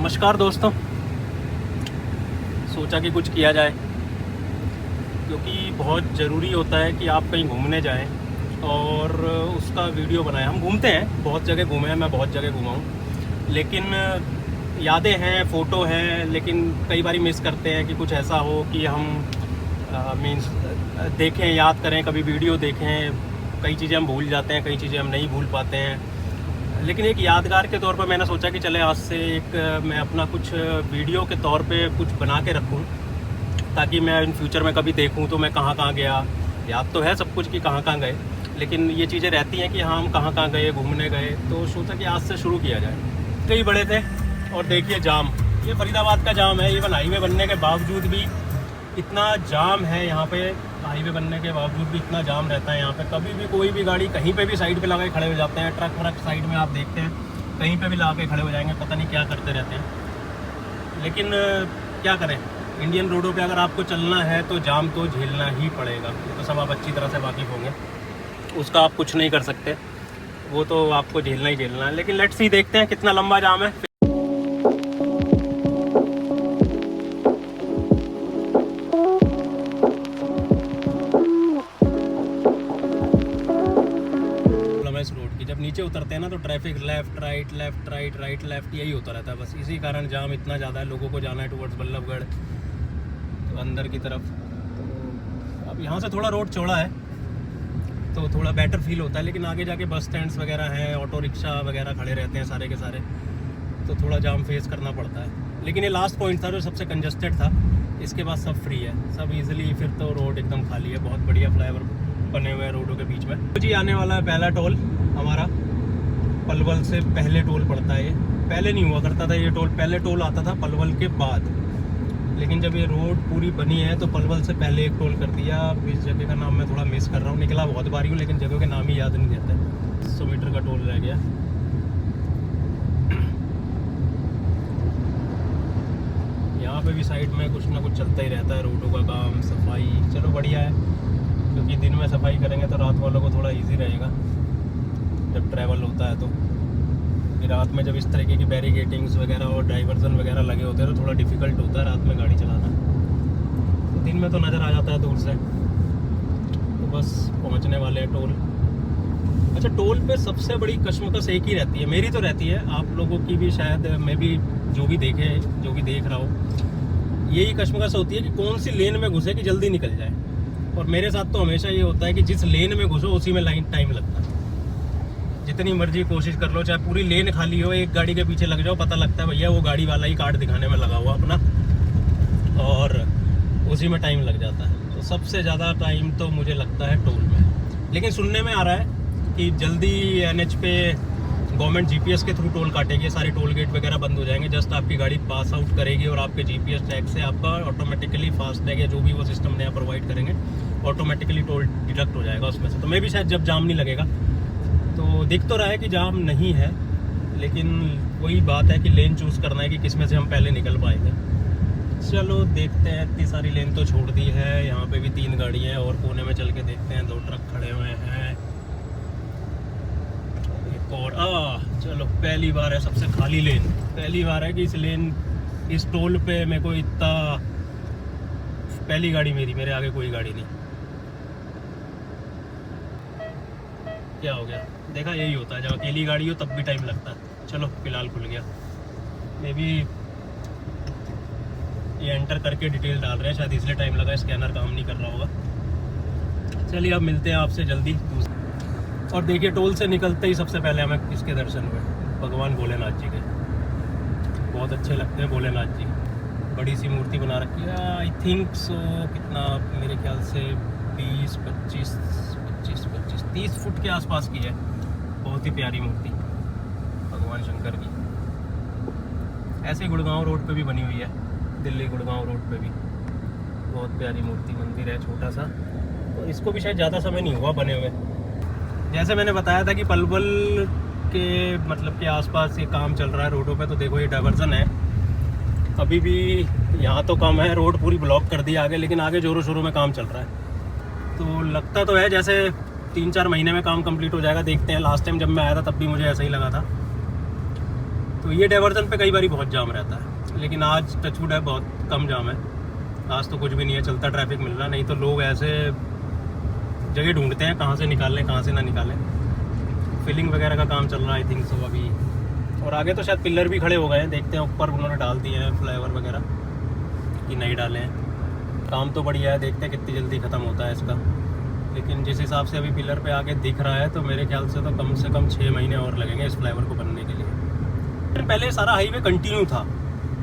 नमस्कार दोस्तों। सोचा कि कुछ किया जाए क्योंकि बहुत ज़रूरी होता है कि आप कहीं घूमने जाएं और उसका वीडियो बनाएं। हम घूमते हैं, बहुत जगह घूमे हैं, मैं बहुत जगह घूमा हूँ, लेकिन यादें हैं, फ़ोटो हैं, लेकिन कई बार मिस करते हैं कि कुछ ऐसा हो कि हम मीन्स देखें, याद करें, कभी वीडियो देखें। कई चीज़ें हम भूल जाते हैं, कई चीज़ें हम नहीं भूल पाते हैं। लेकिन एक यादगार के तौर पर मैंने सोचा कि चले आज से मैं अपना कुछ वीडियो के तौर पे कुछ बना के रखूं, ताकि मैं इन फ्यूचर में कभी देखूं तो मैं कहाँ कहाँ गया। याद तो है सब कुछ कि कहाँ कहाँ गए, लेकिन ये चीज़ें रहती हैं कि हाँ हम कहाँ कहाँ गए, घूमने गए। तो सोचा कि आज से शुरू किया जाए। कई बड़े थे और देखिए जाम, ये फरीदाबाद का जाम है। इवन हाईवे बनने के बावजूद भी इतना जाम है यहाँ पे। हाईवे बनने के बावजूद भी इतना जाम रहता है यहाँ पे। कभी भी कोई भी गाड़ी कहीं पे भी साइड पे लगा के खड़े हो जाते हैं। ट्रक व्रक साइड में आप देखते हैं, कहीं पे भी लगा के खड़े हो जाएंगे, पता नहीं क्या करते रहते हैं। लेकिन क्या करें, इंडियन रोडों पे अगर आपको चलना है तो जाम तो झेलना ही पड़ेगा। ये तो सब आप अच्छी तरह से वाकिफ़ होंगे, उसका आप कुछ नहीं कर सकते, वो तो आपको झेलना ही झेलना है। लेकिन लेट्स सी, देखते हैं कितना लंबा जाम है। इस रोड की जब नीचे उतरते हैं ना तो traffic left right right left यही होता रहता है। बस इसी कारण जाम इतना ज़्यादा है। लोगों को जाना है टुवर्ड्स बल्लभगढ़, तो अंदर की तरफ। तो अब यहाँ से थोड़ा रोड चौड़ा है तो थोड़ा बेटर फील होता है, लेकिन आगे जाके बस स्टैंड्स वगैरह हैं, ऑटो रिक्शा वगैरह खड़े रहते हैं सारे के सारे, तो थोड़ा जाम फेस करना पड़ता है। लेकिन ये लास्ट पॉइंट था जो सबसे कंजस्टेड था। इसके बाद सब फ्री है, सब ईजिली, फिर तो रोड एकदम खाली है। बहुत बढ़िया फ्लाईओवर बने हुए हैं रोडों के बीच में। जी आने वाला है पहला टोल हमारा। पलवल से पहले टोल पड़ता है ये। पहले नहीं हुआ करता था ये टोल, पहले टोल आता था पलवल के बाद। लेकिन जब ये रोड पूरी बनी है तो पलवल से पहले एक टोल कर दिया। इस जगह का नाम मैं थोड़ा मिस कर रहा हूँ, निकला बहुत बारी हूँ लेकिन जगह के नाम ही याद नहीं रहते। 100 मीटर का टोल रह गया। यहाँ पे भी साइड में कुछ ना कुछ चलता ही रहता है, रोडों का काम, सफाई। चलो बढ़िया है, क्योंकि दिन में सफाई करेंगे तो रात वालों को थोड़ा इजी रहेगा जब ट्रैवल होता है। तो रात में जब इस तरीके की बैरिकेटिंग्स वगैरह और डाइवर्जन वगैरह लगे होते हैं तो थोड़ा डिफ़िकल्ट होता है रात में गाड़ी चलाना। तो दिन में तो नज़र आ जाता है दूर से। तो बस पहुंचने वाले हैं टोल। अच्छा, टोल पे सबसे बड़ी कश्मकश एक ही रहती है, मेरी तो रहती है, आप लोगों की भी शायद, मैं भी जो भी देख रहा हो, यही कश्मकश होती है कि कौन सी लेन में घुसे कि जल्दी निकल जाए। और मेरे साथ तो हमेशा ये होता है कि जिस लेन में घुसो उसी में लाइन टाइम लगता है। जितनी मर्जी कोशिश कर लो, चाहे पूरी लेन खाली हो, एक गाड़ी के पीछे लग जाओ, पता लगता है भैया वो गाड़ी वाला ही कार्ड दिखाने में लगा हुआ अपना, और उसी में टाइम लग जाता है। तो सबसे ज़्यादा टाइम तो मुझे लगता है टोल में। लेकिन सुनने में आ रहा है कि जल्दी NH पे गवर्नमेंट GPS के थ्रू टोल काटेगी, सारे टोल गेट वगैरह बंद हो जाएंगे। जस्ट आपकी गाड़ी पास आउट करेगी और आपके GPS टैग से आपका ऑटोमेटिकली फास्ट टैग या जो भी वो सिस्टम नया प्रोवाइड करेंगे, ऑटोमेटिकली टोल डिडक्ट हो जाएगा उसमें से। तो मैं भी शायद जब जाम नहीं लगेगा। तो दिख तो रहा है कि जाम नहीं है, लेकिन वही बात है कि लेन चूज़ करना है कि किस में से हम पहले निकल पाएंगे। चलो देखते हैं। इतनी सारी लेन तो छोड़ दी है। यहाँ पे भी 3 गाड़ी हैं और कोने में चल के देखते हैं, 2 ट्रक खड़े हुए हैं। एक और चलो, पहली बार है सबसे खाली लेन। पहली बार है कि इस टोल पे मेरे को इतना, पहली गाड़ी मेरे आगे कोई गाड़ी नहीं। क्या हो गया, देखा, यही होता है जब अकेली गाड़ी हो तब भी टाइम लगता है। चलो फिलहाल खुल गया। मे बी ये एंटर करके डिटेल डाल रहे हैं, शायद इसलिए टाइम लगा, स्कैनर काम नहीं कर रहा होगा। चलिए अब मिलते हैं आपसे जल्दी। और देखिए, टोल से निकलते ही सबसे पहले हमें किसके दर्शन हुए? भगवान भोलेनाथ जी के। बहुत अच्छे लगते हैं भोलेनाथ जी। बड़ी सी मूर्ति बना रखी है, आई थिंक सो कितना, मेरे ख्याल से 20-25 30 फुट के आसपास की है। बहुत ही प्यारी मूर्ति भगवान शंकर की। ऐसे ही गुड़गांव रोड पे भी बनी हुई है, दिल्ली गुड़गांव रोड पे भी बहुत प्यारी मूर्ति, मंदिर है छोटा सा। तो इसको भी शायद ज़्यादा समय नहीं हुआ बने हुए। जैसे मैंने बताया था कि पलवल के मतलब के आसपास ये काम चल रहा है रोडों पे। तो देखो, ये डाइवर्जन है, अभी भी यहाँ तो कम है, रोड पूरी ब्लॉक कर दी आगे, लेकिन आगे जोरों शोरों में काम चल रहा है। तो लगता तो है जैसे 3-4 महीने में काम कंप्लीट हो जाएगा। देखते हैं, लास्ट टाइम जब मैं आया था तब भी मुझे ऐसा ही लगा था। तो तो ये डाइवर्जन पे कई बार बहुत जाम रहता है, लेकिन आज टचवुड है, बहुत कम जाम है। आज तो कुछ भी नहीं है, चलता ट्रैफिक मिल रहा। नहीं तो लोग ऐसे जगह ढूंढते हैं कहाँ से निकालें कहाँ से ना निकालें। फिलिंग वगैरह का काम चल रहा है आई थिंक सो अभी। और आगे तो शायद पिलर भी खड़े हो गए हैं, देखते हैं ऊपर उन्होंने डाल दिए हैं फ्लाईओवर वगैरह कि नहीं डाले हैं। काम तो बढ़िया है, देखते हैं कितनी जल्दी ख़त्म होता है इसका। लेकिन जिस हिसाब से अभी पिलर पे आगे दिख रहा है तो मेरे ख्याल से तो कम से कम 6 महीने और लगेंगे इस फ्लाईओवर को बनने के लिए। पहले सारा हाईवे कंटिन्यू था,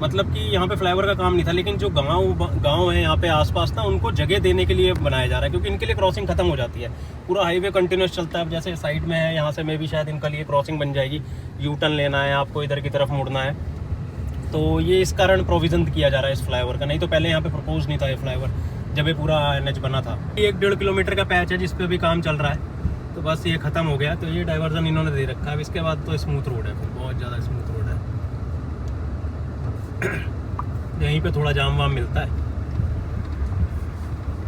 मतलब कि यहाँ पे फ्लाईओवर का काम नहीं था, लेकिन जो गांव है यहाँ पे आसपास ना, उनको जगह देने के लिए बनाया जा रहा है, क्योंकि इनके लिए क्रॉसिंग खत्म हो जाती है। पूरा हाईवे कंटिन्यूस चलता है। अब जैसे साइड में है, यहाँ से मैं भी शायद इनका लिए क्रॉसिंग बन जाएगी, यू टर्न लेना है आपको, इधर की तरफ मुड़ना है, तो ये इस कारण प्रोविज़न किया जा रहा है इस फ्लाईओवर का। नहीं तो पहले यहाँ पे प्रपोज नहीं था ये फ्लाईओवर जब ये पूरा NH बना था। ये 1.5 किलोमीटर का पैच है जिस पे भी काम चल रहा है, तो बस ये ख़त्म हो गया। तो ये डाइवर्जन इन्होंने दे रखा है। इसके बाद तो स्मूथ रोड है, फिर बहुत ज़्यादा स्मूथ रोड है। यहीं पे थोड़ा जाम वाम मिलता है,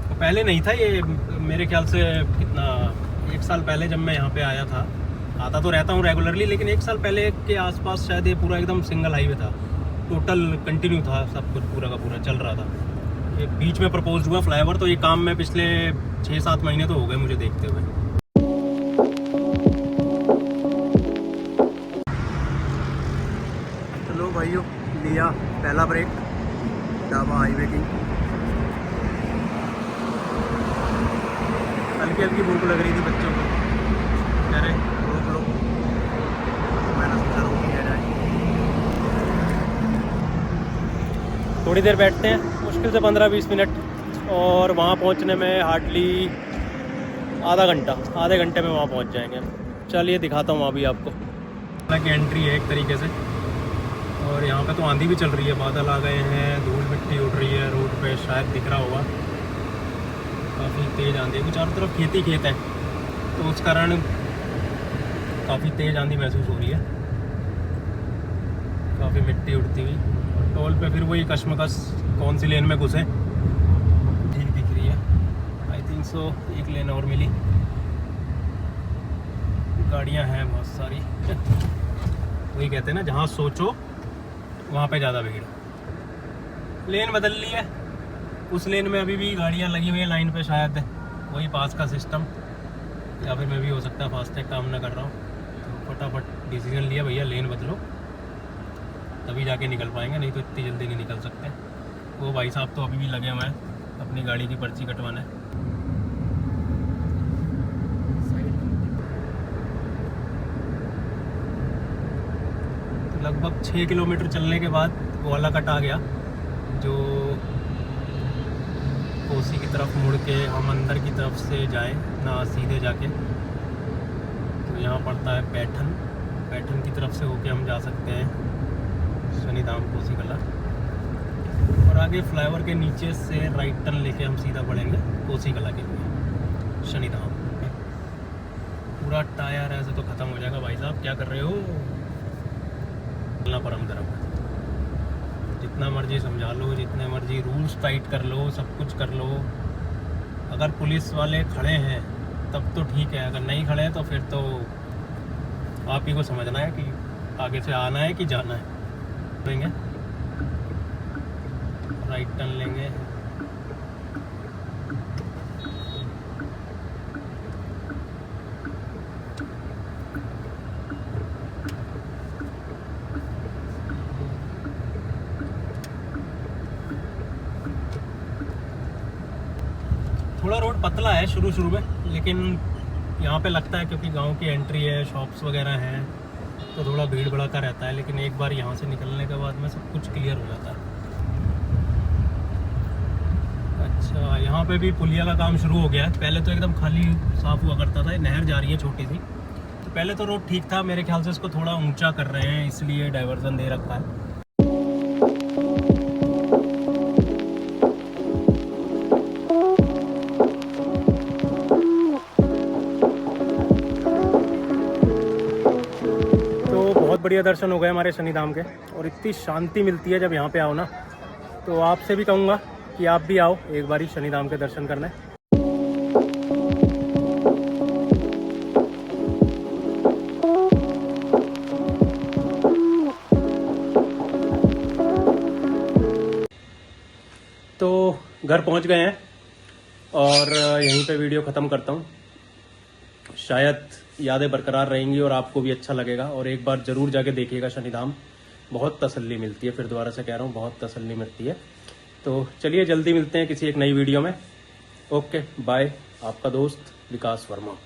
तो पहले नहीं था ये। मेरे ख्याल से कितना 1 साल पहले जब मैं यहाँ पे आया था, आता तो रहता हूँ रेगुलरली, लेकिन 1 साल पहले के आसपास शायद ये पूरा एकदम सिंगल हाईवे था, टोटल कंटिन्यू था, सब कुछ पूरा का पूरा चल रहा था। ये बीच में प्रपोज हुआ फ्लाईओवर, तो ये काम में पिछले 6-7 महीने तो हो गए मुझे देखते हुए। चलो भाइयों, लिया पहला ब्रेक डाबा हाईवे की। हल्की हल्की भूख लग रही थी बच्चों को, कह रहे रोक लो, मैंने सोचा रोक लिया जाए। थोड़ी देर बैठते हैं, मुश्किल से 15-20 मिनट, और वहाँ पहुँचने में हार्डली आधे घंटे में वहाँ पहुँच जाएंगे। चलिए दिखाता हूँ अभी आपको। हालांकि एंट्री है एक तरीके से, और यहाँ पे तो आंधी भी चल रही है, बादल आ गए हैं, धूल मिट्टी उड़ रही है रोड पे, शायद दिख रहा होगा। काफ़ी तेज़ आंधी है, चारों तरफ खेत है, तो उस कारण काफ़ी तेज़ आंधी महसूस हो रही है, काफ़ी मिट्टी उड़ती हुई। टोल पे फिर वही कश्मकश, कौन सी लेन में घुसे, ठीक दिख रही है। आई थिंक सो एक लेन और मिली, गाड़ियाँ हैं बहुत सारी। वही कहते हैं ना, जहाँ सोचो वहाँ पे ज़्यादा भीड़। लेन बदल ली है, उस लेन में अभी भी गाड़ियाँ लगी हुई हैं लाइन पे, शायद वही पास का सिस्टम, या फिर मैं भी हो सकता है फास्टैग काम ना कर रहा हूँ। तो फटाफट डिसीजन लिया, भैया लेन बदलो, तभी जाके निकल पाएंगे, नहीं तो इतनी जल्दी नहीं निकल सकते। वो भाई साहब तो अभी भी लगे हुए हैं अपनी गाड़ी की पर्ची कटवाने। तो लगभग 6 किलोमीटर चलने के बाद वो वाला कट आ गया, जो कोसी की तरफ मुड़ के हम अंदर की तरफ से जाएं ना, सीधे जाके तो यहाँ पड़ता है पैठन की तरफ से होके हम जा सकते हैं शनिधाम कोसी कला, और आगे फ्लाईओवर के नीचे से राइट टर्न लेके हम सीधा बढ़ेंगे कोसी कला के लिए शनिधाम। पूरा टायर ऐसे तो ख़त्म हो जाएगा। भाई साहब क्या कर रहे हो, चलना परम धर्म है, जितना मर्जी समझा लो, जितने मर्जी रूल्स टाइट कर लो, सब कुछ कर लो, अगर पुलिस वाले खड़े हैं तब तो ठीक है, अगर नहीं खड़े हैं तो फिर तो आप ही को समझना है कि आगे से आना है कि जाना है। लेंगे राइट टर्न लेंगे, थोड़ा रोड पतला है शुरू में, लेकिन यहाँ पे लगता है क्योंकि गांव की एंट्री है, शॉप्स वगैरह हैं, तो थोड़ा भीड़ भड़का रहता है। लेकिन एक बार यहाँ से निकलने के बाद में सब कुछ क्लियर हो जाता है। अच्छा, यहाँ पे भी पुलिया का काम शुरू हो गया है। पहले तो एकदम खाली साफ हुआ करता था, नहर जा रही है छोटी सी, तो पहले तो रोड ठीक था। मेरे ख्याल से इसको थोड़ा ऊंचा कर रहे हैं, इसलिए डाइवर्जन दे रखा है। बढ़िया दर्शन हो गए हमारे शनिधाम के, और इतनी शांति मिलती है जब यहाँ पे आओ ना, तो आपसे भी कहूँगा कि आप भी आओ एक बारी शनिधाम के दर्शन करने। तो घर पहुंच गए हैं और यहीं पे वीडियो ख़त्म करता हूं। शायद यादें बरकरार रहेंगी और आपको भी अच्छा लगेगा, और एक बार ज़रूर जाके देखिएगा शनिधाम। बहुत तसल्ली मिलती है, फिर दोबारा से कह रहा हूँ, बहुत तसल्ली मिलती है। तो चलिए जल्दी मिलते हैं किसी एक नई वीडियो में। ओके बाय, आपका दोस्त विकास वर्मा।